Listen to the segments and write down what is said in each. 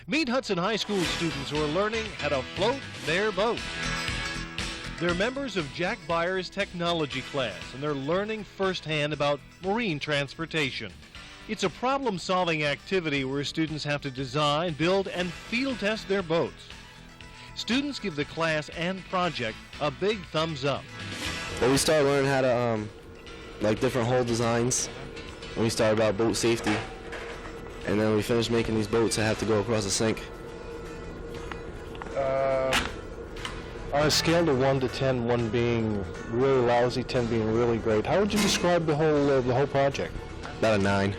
Meet Hudson High School students who are learning how to float their boat. They're members of Jack Byers' technology class, and they're learning firsthand about marine transportation. It's a problem-solving activity where students have to design, build, and field test their boats. Students give the class and project a big thumbs up. Well, we started learning how to like different hull designs, and we started about boat safety, and then we finished making these boats that have to go across the sink. On a scale of 1 to 10, 1 being really lousy, 10 being really great, how would you describe the whole project? About a 9.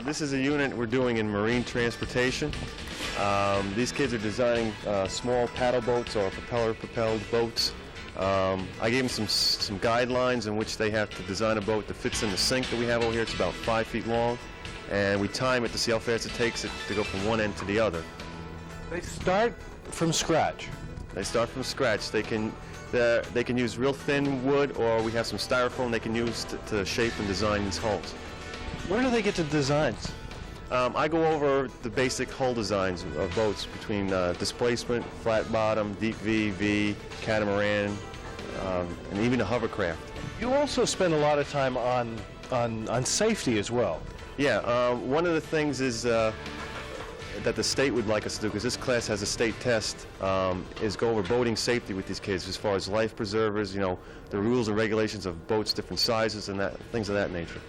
This is a unit we're doing in marine transportation. These kids are designing small paddle boats or propeller-propelled boats. I gave them some guidelines in which they have to design a boat that fits in the sink that we have over here. It's about 5 feet long, and we time it to see how fast it takes it to go from one end to the other. They start from scratch. They start from scratch. They can use real thin wood, or we have some styrofoam they can use to shape and design these hulls. Where do they get the designs? I go over the basic hull designs of boats between displacement, flat bottom, deep V, catamaran, and even a hovercraft. You also spend a lot of time on safety as well. Yeah, one of the things is that the state would like us to do, because this class has a state test, is go over boating safety with these kids as far as life preservers, you know, the rules and regulations of boats, different sizes, and things of that nature.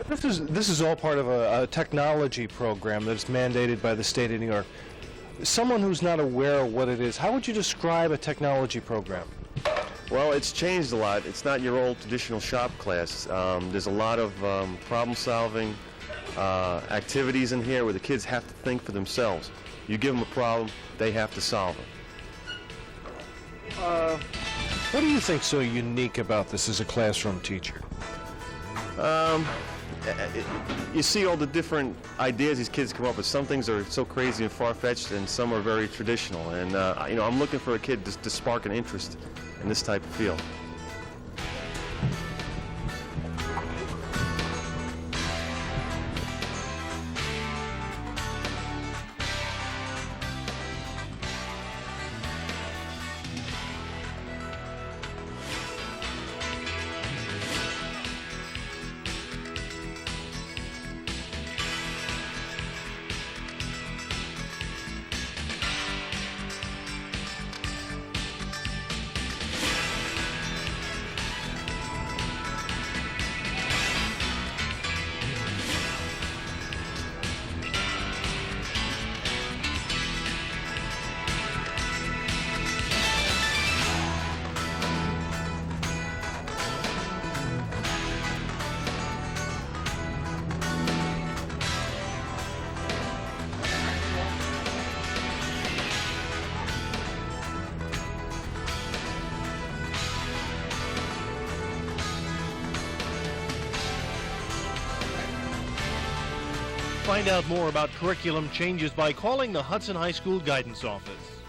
This is all part of a technology program that's mandated by the state of New York. Someone who's not aware of what it is, how would you describe a technology program? Well, it's changed a lot. It's not your old traditional shop class. There's a lot of problem-solving activities in here where the kids have to think for themselves. You give them a problem, they have to solve it. What do you think's so unique about this as a classroom teacher? You see all the different ideas these kids come up with. Some things are so crazy and far-fetched, and some are very traditional. And you know, I'm looking for a kid to spark an interest in this type of field. Find out more about curriculum changes by calling the Hudson High School Guidance Office.